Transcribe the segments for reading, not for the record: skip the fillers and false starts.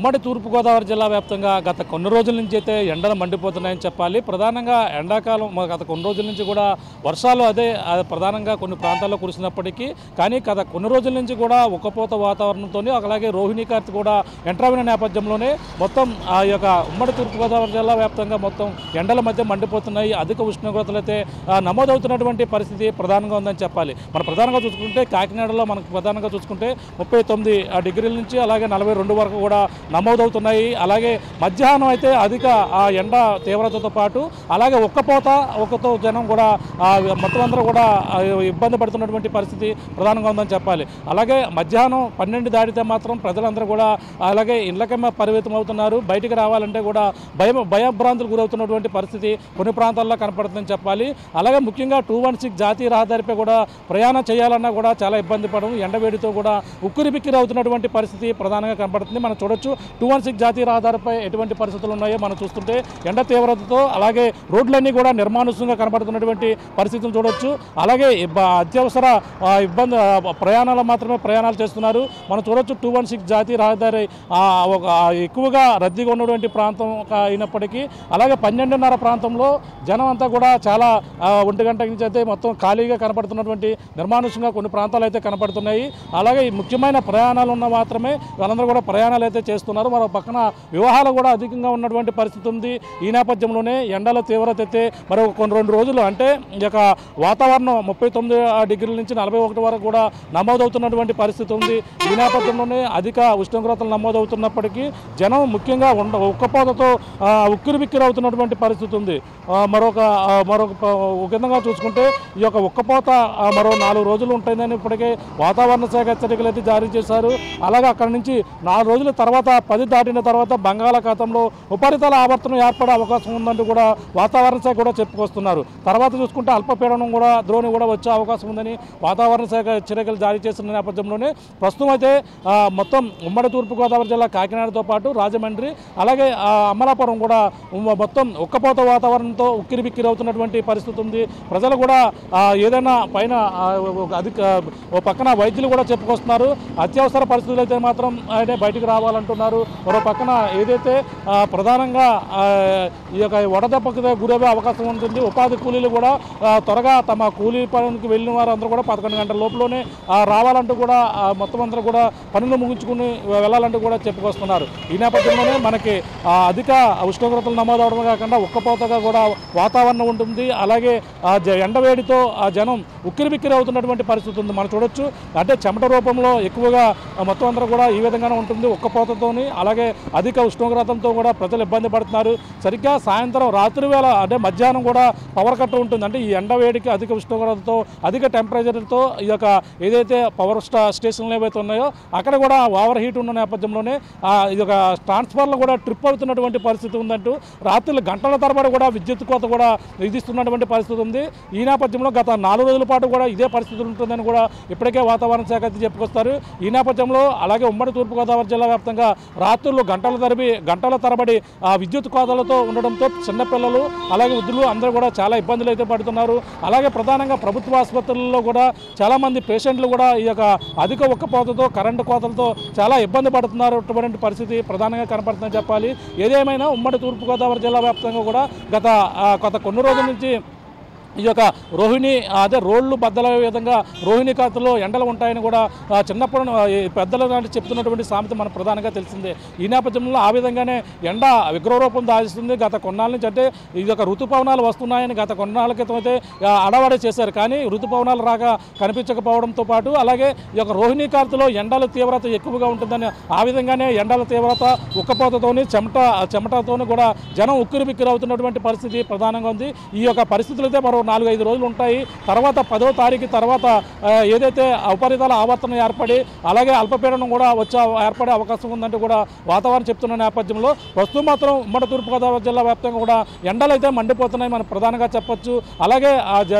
ఉమ్మడి తూర్పుగోదావరి జిల్లా వ్యాప్తంగా గత కొన్ని రోజుల నుంచి అయితే ఎండలు మండిపోతున్నాయని చెప్పాలి. ప్రధానంగా ఎండాకాలం గత కొన్ని రోజుల నుంచి కూడా వర్షాలు ప్రధానంగా కొన్ని ప్రాంతాల్లో కురిసినప్పటికీ కానీ గత కొన్ని రోజుల నుంచి కూడా ఉక్కపోత వాతావరణంతో అలాగే రోహిణీ కార్తీ కూడా ఎంట్రమైన నేపథ్యంలోనే మొత్తం ఆ యొక్క ఉమ్మడి తూర్పుగోదావరి జిల్లా వ్యాప్తంగా మొత్తం ఎండల మధ్య మండిపోతున్నాయి. అధిక ఉష్ణోగ్రతలు అయితే నమోదవుతున్నటువంటి పరిస్థితి ప్రధానంగా ఉందని చెప్పాలి. మనం ప్రధానంగా చూసుకుంటే కాకినాడలో మనకు ప్రధానంగా చూసుకుంటే 39 డిగ్రీల నుంచి అలాగే 42 వరకు కూడా నమోదవుతున్నాయి. అలాగే మధ్యాహ్నం అయితే అధిక ఎండ తీవ్రతతో పాటు అలాగే ఒక్కతో జనం కూడా మొత్తం అందరూ కూడా ఇబ్బంది పడుతున్నటువంటి పరిస్థితి ప్రధానంగా ఉందని చెప్పాలి. అలాగే మధ్యాహ్నం 12 దాటితే మాత్రం ప్రజలందరూ కూడా అలాగే ఇళ్లకమ్మ పరిమితం అవుతున్నారు. బయటికి రావాలంటే కూడా భయభ్రాంతులు గురవుతున్నటువంటి పరిస్థితి కొన్ని ప్రాంతాల్లో కనపడుతుందని చెప్పాలి. అలాగే ముఖ్యంగా 216 జాతీయ రహదారిపై కూడా ప్రయాణం చేయాలన్నా కూడా చాలా ఇబ్బంది పడడం ఎండవేడితో కూడా ఉక్కిరిబిక్కిరి అవుతున్నటువంటి పరిస్థితి ప్రధానంగా కనపడుతుంది. మనం చూడొచ్చు 216 జాతీయ రహదారిపై ఎటువంటి పరిస్థితులు ఉన్నాయో మనం చూస్తుంటే ఎండ తీవ్రతతో అలాగే రోడ్లన్నీ కూడా నిర్మానుష్యంగా కనబడుతున్నటువంటి పరిస్థితులు చూడొచ్చు. అలాగే అత్యవసర ఇబ్బంది ప్రయాణాలు మాత్రమే ప్రయాణాలు చేస్తున్నారు. మనం చూడొచ్చు 216 జాతీయ రహదారి ఎక్కువగా రద్దీగా ఉన్నటువంటి ప్రాంతం అయినప్పటికీ అలాగే 12:30 ప్రాంతంలో జనం అంతా కూడా చాలా 1 గంట నుంచి అయితే మొత్తం ఖాళీగా కనపడుతున్నటువంటి నిర్మానుష్యంగా కొన్ని ప్రాంతాలు అయితే కనపడుతున్నాయి. అలాగే ముఖ్యమైన ప్రయాణాలు ఉన్న మాత్రమే వాళ్ళందరూ కూడా ప్రయాణాలు అయితే చేస్తున్నారు. మరో పక్కన వివాహాలు కూడా అధికంగా ఉన్నటువంటి పరిస్థితి ఉంది. ఈ నేపథ్యంలోనే ఎండల తీవ్రత అయితే మరో కొన్ని 2 రోజులు అంటే ఈ యొక్క వాతావరణం 39 డిగ్రీల నుంచి 41 వరకు కూడా నమోదవుతున్నటువంటి పరిస్థితి ఉంది. ఈ నేపథ్యంలోనే అధిక ఉష్ణోగ్రతలు నమోదవుతున్నప్పటికీ జనం ముఖ్యంగా ఉక్కపోతతో ఉక్కిరిబిక్కిరి అవుతున్నటువంటి పరిస్థితి ఉంది. మరొక విధంగా చూసుకుంటే ఈ యొక్క ఉక్కపోత మరో 4 రోజులు ఉంటుందని ఇప్పటికే వాతావరణ శాఖ హెచ్చరికలు అయితే జారీ చేశారు. అలాగే అక్కడి నుంచి 4 రోజుల తర్వాత 10 దాటిన తర్వాత బంగాళాఖాతంలో ఉపరితల ఆవర్తనం ఏర్పడే అవకాశం ఉందంటూ కూడా వాతావరణ శాఖ కూడా చెప్పుకొస్తున్నారు. తర్వాత చూసుకుంటే అల్పపీడనం కూడా ద్రోణి కూడా వచ్చే అవకాశం ఉందని వాతావరణ శాఖ హెచ్చరికలు జారీ చేస్తున్న నేపథ్యంలోనే ప్రస్తుతం అయితే మొత్తం ఉమ్మడి తూర్పుగోదావరి జిల్లా కాకినాడతో పాటు రాజమండ్రి అలాగే అమలాపురం కూడా మొత్తం ఉక్కపోత వాతావరణంతో ఉక్కిరిబిక్కిరి అవుతున్నటువంటి పరిస్థితి ఉంది. ప్రజలు కూడా ఏదైనా పైన పక్కన వైద్యులు కూడా చెప్పుకొస్తున్నారు. అత్యవసర పరిస్థితులు అయితే మాత్రం ఆయన బయటికి రావాలంటున్నారు. మరో పక్కన ఏదైతే ప్రధానంగా ఈ యొక్క వడదెబ్బకు గురయ్యే అవకాశం ఉంటుంది. ఉపాధి కూలీలు కూడా త్వరగా తమ కూలీ పనికి వెళ్ళిన వారందరూ కూడా 11 గంటల లోపలనే రావాలంటూ కూడా మొత్తం అందరూ కూడా పనులు ముగించుకుని వెళ్ళాలంటూ కూడా చెప్పుకొస్తున్నారు. ఈ నేపథ్యంలోనే మనకి అధిక ఉష్ణోగ్రతలు నమోదవడం కాకుండా ఉక్కపోతగా కూడా వాతావరణం ఉంటుంది. అలాగే ఎండవేడితో జనం ఉక్కిరిబిక్కిరి అవుతున్నటువంటి పరిస్థితి ఉంది. మనం చూడొచ్చు అంటే చెమట రూపంలో ఎక్కువగా మొత్తం అందరూ కూడా ఈ విధంగానే ఉంటుంది. ఉక్కపోతతోని అలాగే అధిక ఉష్ణోగ్రతతో కూడా ప్రజలు ఇబ్బంది పడుతున్నారు. సరిగ్గా సాయంత్రం రాత్రి వేళ అంటే మధ్యాహ్నం కూడా పవర్ కట్ ఉంటుంది. అంటే ఈ ఎండవేడికి అధిక ఉష్ణోగ్రతతో అధిక టెంపరేచర్తో ఈ యొక్క ఏదైతే పవర్ స్టేషన్లు ఏవైతే ఉన్నాయో అక్కడ కూడా ఓవర్ హీట్ ఉన్న నేపథ్యంలోనే ఈ యొక్క ట్రాన్స్ఫార్మర్లు కూడా ట్రిప్ అవుతున్నటువంటి పరిస్థితి ఉందంటూ రాత్రులు గంటల తరబడి కూడా విద్యుత్ కోత కూడా విధిస్తున్నటువంటి పరిస్థితి ఉంది. ఈ నేపథ్యంలో గత 4 రోజుల పాటు కూడా ఇదే పరిస్థితి ఉంటుందని కూడా ఇప్పటికే వాతావరణ శాఖ అయితే చెప్పుకొస్తారు. ఈ నేపథ్యంలో అలాగే ఉమ్మడి తూర్పుగోదావరి జిల్లా వ్యాప్తంగా రాత్రులు గంటల తరబడి విద్యుత్ కోతలతో ఉండడంతో చిన్నపిల్లలు అలాగే వృద్ధులు అందరూ కూడా చాలా ఇబ్బందులు అయితే పడుతున్నారు. అలాగే ప్రధానంగా ప్రభుత్వ ఆసుపత్రుల్లో కూడా చాలామంది పేషెంట్లు కూడా ఈ యొక్క అధిక ఉక్కపోతతో కరెంటు కోతలతో చాలా ఇబ్బంది పడుతున్నారు. అటువంటి పరిస్థితి ప్రధానంగా కనపడుతుందని చెప్పాలి. ఏదేమైనా ఉమ్మడి తూర్పుగోదావరి జిల్లా వ్యాప్తంగా కూడా గత కొన్ని రోజుల నుంచి ఈ యొక్క రోహిణి రోడ్లు బద్దలయ్యే విధంగా రోహిణి ఖాతాలో ఎండలు ఉంటాయని కూడా చిన్నప్పుడు పెద్దలు లాంటి చెప్తున్నటువంటి సామెత మనకు ప్రధానంగా తెలిసిందే. ఈ నేపథ్యంలో ఆ విధంగానే ఎండ విగ్రహరూపం దాల్చుతుంది. గత కొన్నాళ్ళ నుంచి అంటే ఇది ఒక ఋతుపవనాలు వస్తున్నాయని గత కొన్నాళ్ళ క్రితం అయితే అడవాడే చేశారు. కానీ ఋతుపవనాలు రాక కనిపించకపోవడంతో పాటు అలాగే ఈ యొక్క రోహిణి ఖాతాలో ఎండల తీవ్రత ఎక్కువగా ఉంటుందని ఆ విధంగానే ఎండల తీవ్రత ఉక్కపోతతోని చెమటతోని కూడా జనం ఉక్కిరిబిక్కిరి అవుతున్నటువంటి పరిస్థితి ప్రధానంగా ఉంది. ఈ యొక్క పరిస్థితులు అయితే మరో 4-5 రోజులు ఉంటాయి. తర్వాత 10వ తారీఖు తర్వాత ఏదైతే ఉపరితల ఆవర్తనం ఏర్పడి అలాగే అల్పపీడనం కూడా ఏర్పడే అవకాశం ఉందంటే కూడా వాతావరణం చెప్తున్న నేపథ్యంలో ప్రస్తుతం మాత్రం ఉమ్మడి తూర్పుగోదావరి జిల్లా వ్యాప్తంగా కూడా ఎండలు అయితే మండిపోతున్నాయి మనం ప్రధానంగా చెప్పొచ్చు. అలాగే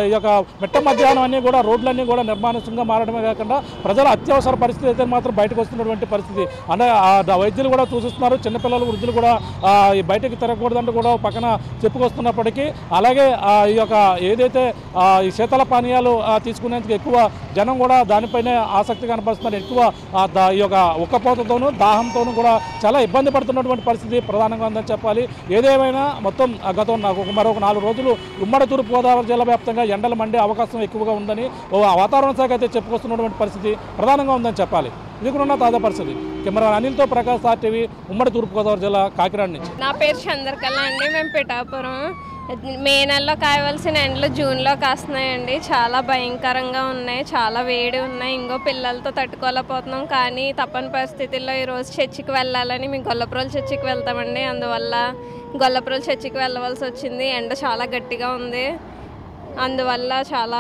ఈ యొక్క మిట్ట మధ్యాహ్నం అన్నీ కూడా రోడ్లన్నీ కూడా నిర్మానుష్యంగా మారడమే కాకుండా ప్రజల అత్యవసర పరిస్థితి అయితే మాత్రం బయటకు వస్తున్నటువంటి పరిస్థితి. అంటే వైద్యులు కూడా సూచిస్తున్నారు. చిన్నపిల్లలు వృద్ధులు కూడా బయటకు తిరగకూడదంటూ కూడా పక్కన చెప్పుకొస్తున్నప్పటికీ అలాగే ఈ యొక్క ఏదైతే ఈ శీతల పానీయాలు తీసుకునేందుకు ఎక్కువ జనం కూడా దానిపైనే ఆసక్తి కనపరుస్తున్నారు. ఎక్కువ ఈ యొక్క ఉక్కపోతతోనూ దాహంతోనూ కూడా చాలా ఇబ్బంది పడుతున్నటువంటి పరిస్థితి ప్రధానంగా ఉందని చెప్పాలి. ఏదేమైనా మొత్తం గతం మరొక 4 రోజులు ఉమ్మడి తూర్పుగోదావరి జిల్లా వ్యాప్తంగా ఎండలు మండే అవకాశం ఎక్కువగా ఉందని వాతావరణ శాఖ అయితే చెప్పుకొస్తున్నటువంటి పరిస్థితి ప్రధానంగా ఉందని చెప్పాలి. ఇది కూడా తాజా పరిస్థితి. కెమెరా అనిల్తో ప్రకాష్ RTV, ఉమ్మడి తూర్పుగోదావరి జిల్లా కాకినాడ నుంచి. నా పేరు చంద్రకళ అండి. మేము పిఠాపురం. మే నెలలో కాయవలసిన ఎండలు జూన్లో కాస్తున్నాయండి. చాలా భయంకరంగా ఉన్నాయి, చాలా వేడి ఉన్నాయి. ఇంకో పిల్లలతో తట్టుకోలేకపోతున్నాం. కానీ తప్పని పరిస్థితుల్లో ఈరోజు చర్చికి వెళ్ళాలని మేము గొల్లప్రోలు చర్చికి వెళ్తామండి. అందువల్ల గొల్లప్రోలు చర్చికి వెళ్ళవలసి వచ్చింది. ఎండ చాలా గట్టిగా ఉంది. అందువల్ల చాలా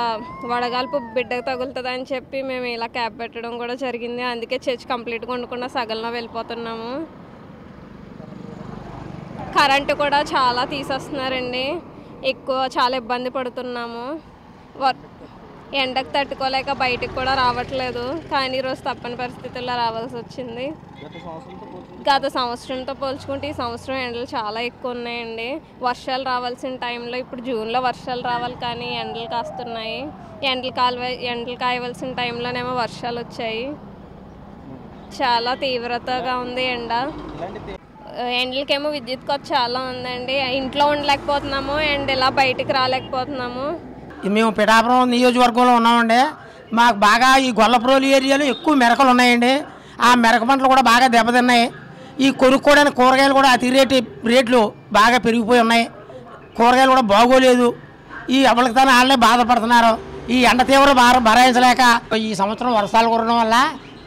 వడగాల్పు బిడ్డకు తగులుతుందని చెప్పి మేము ఇలా క్యాబ్ పెట్టడం కూడా జరిగింది. అందుకే చర్చ్ కంప్లీట్గా ఉండకుండా సగంలో వెళ్ళిపోతున్నాము. కరెంటు కూడా చాలా తీసేస్తున్నారండి. చాలా ఇబ్బంది పడుతున్నాము. ఎండకు తట్టుకోలేక బయటికి కూడా రావట్లేదు. కానీ ఈరోజు తప్పని పరిస్థితుల్లో రావాల్సి వచ్చింది. గత సంవత్సరంతో పోల్చుకుంటే ఈ సంవత్సరం ఎండలు చాలా ఎక్కువ ఉన్నాయండి. వర్షాలు రావాల్సిన టైంలో ఇప్పుడు జూన్లో వర్షాలు రావాలి, కానీ ఎండలు కాస్తున్నాయి. ఎండలు కాయవలసిన టైంలోనేమో వర్షాలు వచ్చాయి. చాలా తీవ్రతగా ఉంది ఎండ. ఎండలకేమో విద్యుత్ ఖర్చు చాలా ఉందండి. ఇంట్లో ఉండలేకపోతున్నాము అండ్ ఇలా బయటికి రాలేకపోతున్నాము. మేము పిఠాపురం నియోజకవర్గంలో ఉన్నామండి. మాకు బాగా ఈ గొల్లప్రోలు ఏరియాలో ఎక్కువ మెరకలు ఉన్నాయండి. ఆ మెరక పంటలు కూడా బాగా దెబ్బతిన్నాయి. ఈ కొనుక్కోవడానికి కూరగాయలు కూడా అతి రేట్లు బాగా పెరిగిపోయి ఉన్నాయి. కూరగాయలు కూడా బాగోలేదు. ఈ ఎవరికి తన వాళ్ళే బాధపడుతున్నారు. ఈ ఎండ తీవ్ర భరాయించలేక ఈ సంవత్సరం వర్షాలు కురడం వల్ల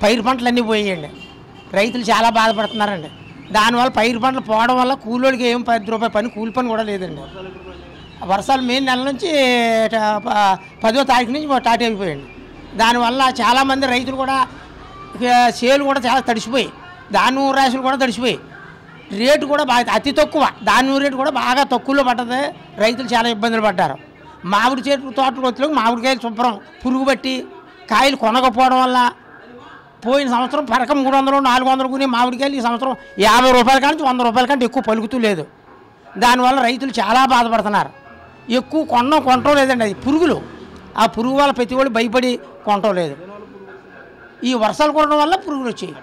పైరు పంటలు అన్నీ పోయాయండి. రైతులు చాలా బాధపడుతున్నారండి. దానివల్ల పైరు పంటలు పోవడం వల్ల కూలోళ్ళకి ఏం 10 రూపాయల పని, కూలి పని కూడా లేదండి. వర్షాలు మే నెల నుంచి 10వ తారీఖు నుంచి స్టార్ట్ అయిపోయాయండి. దానివల్ల చాలామంది రైతులు కూడా చేలు కూడా చాలా తడిసిపోయి, దాని రాశులు కూడా తడిసిపోయి, రేటు కూడా బాగా అతి తక్కువ, దాని రేటు కూడా బాగా తక్కువలో పడ్డది. రైతులు చాలా ఇబ్బందులు పడ్డారు. మామిడి చెట్టు తోటలకు వచ్చి మామిడికాయలు శుభ్రం పురుగు పట్టి కాయలు కొనకపోవడం వల్ల పోయిన సంవత్సరం పరకం 300, 400 కొనే మామిడికాయలు ఈ సంవత్సరం 50 రూపాయల కంటే 100 రూపాయల కంటే ఎక్కువ పలుకుతూ లేదు. దానివల్ల రైతులు చాలా బాధపడుతున్నారు. ఎక్కువ కొనటం లేదండి. అది పురుగులు, ఆ పురుగు వల్ల ప్రతి వాళ్ళు భయపడి కొనటం లేదు. ఈ వర్షాలు కురడం వల్ల పురుగులు వచ్చాయి.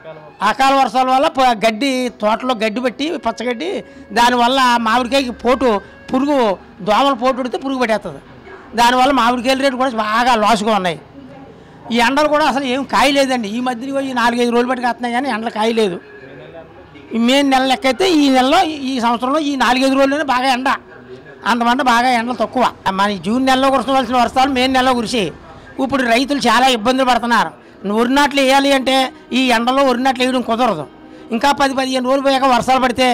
అకాల వర్షాల వల్ల గడ్డి తోటలో గడ్డి పట్టి పచ్చగడ్డి, దానివల్ల మామిడికాయకి పురుగు దోమల పోటు పెడితే పురుగు పెట్టేస్తుంది. దానివల్ల మామిడికాయల రేటు కూడా బాగా లాస్గా ఉన్నాయి. ఈ ఎండలు కూడా అసలు ఏం కాయలేదండి. ఈ మధ్యలో ఈ 4-5 రోజులు బట్టి కాస్తున్నాయి, కానీ ఎండలు కాయలేదు. ఈ మే నెల లెక్క అయితే ఈ నెలలో ఈ సంవత్సరంలో ఈ 4-5 రోజుల్లోనే బాగా ఎండ, అంతమంది బాగా ఎండలు తక్కువ. మన జూన్ నెలలో కురవలసిన వర్షాలు మే నెలలో కురిసి ఇప్పుడు రైతులు చాలా ఇబ్బందులు పడుతున్నారు. వరి నాట్లు వేయాలి అంటే ఈ ఎండలో వరి నాట్లు వేయడం కుదరదు. ఇంకా 10-15 రోజులు పోయాక వర్షాలు పడితే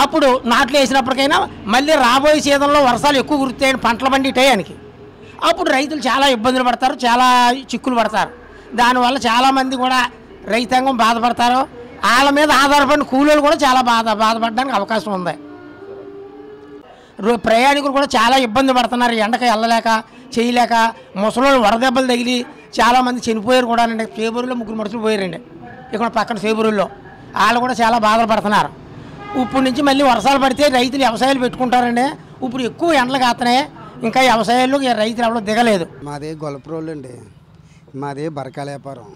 అప్పుడు నాట్లు వేసినప్పటికైనా మళ్ళీ రాబోయే సీజన్లో వర్షాలు ఎక్కువ కురుతాయని పంటలు పండి టయానికి అప్పుడు రైతులు చాలా ఇబ్బందులు పడతారు, చాలా చిక్కులు పడతారు. దానివల్ల చాలామంది కూడా రైతాంగం బాధపడతారు. వాళ్ళ మీద ఆధారపడిన కూలీలు కూడా చాలా బాధపడడానికి అవకాశం ఉంది. ప్రయాణికులు కూడా చాలా ఇబ్బంది పడుతున్నారు. ఎండకి వెళ్ళలేక చేయలేక ముసలోళ్ళు వడదెబ్బలు తగిలి చాలామంది చనిపోయారు కూడా అండి. సేబూరులో 3 మనుషులు పోయారండి. ఇక్కడ పక్కన సేబూరుల్లో వాళ్ళు కూడా చాలా బాధలు పడుతున్నారు. ఇప్పుడు నుంచి మళ్ళీ వర్షాలు పడితే రైతులు వ్యవసాయాలు పెట్టుకుంటారండి. ఇప్పుడు ఎక్కువ ఎండలు కాస్తున్నాయి. ఇంకా వ్యవసాయాల్లో రైతులు ఎవరో దిగలేదు. మాది గొల్లప్రోలు అండి. మాది బరకాల వ్యాపారం.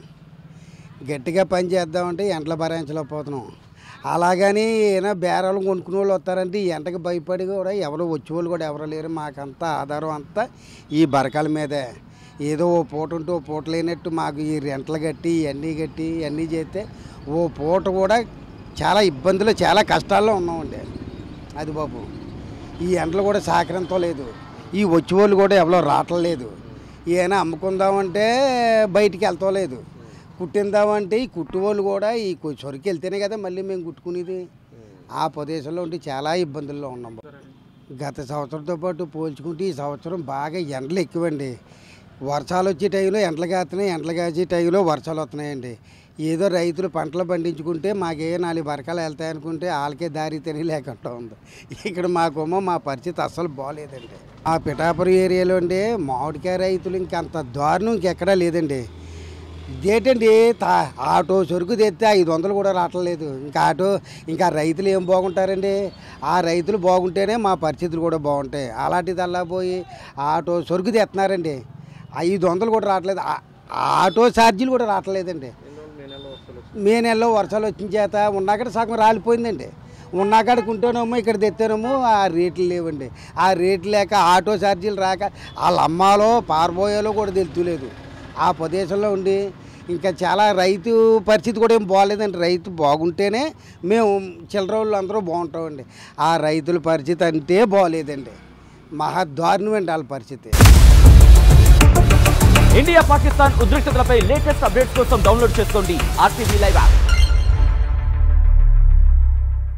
గట్టిగా పని చేద్దామంటే ఎండలు భరించలేకపోతున్నాం. అలాగని ఏమైనా బేరాలు కొనుక్కునే వాళ్ళు వస్తారంటే ఈ ఎండకి భయపడి కూడా ఎవరు వచ్చేవాళ్ళు కూడా ఎవరు లేరు. మాకంతా ఆధారం అంతా ఈ బరకాల మీదే. ఏదో ఓ పూట ఉంటే ఓ పూట లేనట్టు మాకు ఈ రెంటలు కట్టి ఇవన్నీ చేస్తే ఓ పూట కూడా చాలా ఇబ్బందులు, చాలా కష్టాల్లో ఉన్నామండి. అది బాబు ఈ ఎండలు కూడా సహకరించడం లేదు. ఈ వచ్చేవాళ్ళు కూడా ఎవరో రావట్లేదు. ఏమైనా అమ్ముకుందామంటే బయటికి వెళ్తలేదు. కుట్టిందామంటే ఈ కుట్టువాళ్ళు కూడా ఈ సొరికి వెళ్తేనే కదా మళ్ళీ మేము కుట్టుకునేది. ఆ ప్రదేశంలో ఉండి చాలా ఇబ్బందుల్లో ఉన్నాం. గత సంవత్సరంతో పాటు పోల్చుకుంటే ఈ సంవత్సరం బాగా ఎండలు ఎక్కువండి. వర్షాలు వచ్చే టైంలో ఎండలు కాస్తున్నాయి, ఎండలు కాసే టైంలో వర్షాలు వస్తున్నాయండి. ఏదో రైతులు పంటలు పండించుకుంటే మాకే 4 బరకాలు వెళ్తాయనుకుంటే వాళ్ళకే దారి తిని లేకుండా ఉంది. ఇక్కడ మా పరిస్థితి అస్సలు బాగోలేదండి. ఆ పిఠాపురం ఏరియాలో అండి మామిడికాయ రైతులు ఇంకంత దారుణం ఇంకెక్కడా లేదండి. ఇదేంటండి ఆటో సరుకు తెస్తే 500 కూడా రావట్లేదు. ఇంకా రైతులు ఏం బాగుంటారండి? ఆ రైతులు బాగుంటేనే మా పరిస్థితులు కూడా బాగుంటాయి. అలాంటిది అలా పోయి ఆటో సరుకు తెస్తున్నారండి, 500 కూడా రావట్లేదు. ఆటో ఛార్జీలు కూడా రావట్లేదండి. మే నెలలో వర్షాలు వచ్చిన చేత ఉన్నాకడ సగం రాలిపోయిందండి. ఉన్నాకాడికి ఉంటేనేమో ఇక్కడ తెత్తేనేమో ఆ రేట్లు లేవండి. ఆ రేట్లు లేక ఆటో ఛార్జీలు రాక వాళ్ళ అమ్మాలో పారబోయాలో కూడా తెలుతులేదు. ఆ ప్రదేశంలో ఉండి ఇంకా చాలా రైతు పరిస్థితి కూడా ఏం బాగోలేదండి. రైతు బాగుంటేనే మేము చిల్లర వాళ్ళు అందరూ బాగుంటామండి. ఆ రైతుల పరిస్థితి అంటే బాగోలేదండి. మహా దారుణం అండి వాళ్ళ పరిస్థితి. ఇండియా పాకిస్తాన్ ఉద్రిక్తతలపై లేటెస్ట్ అప్డేట్స్ కోసం డౌన్లోడ్ చేసుకోండి RTV లైవ్ యాప్.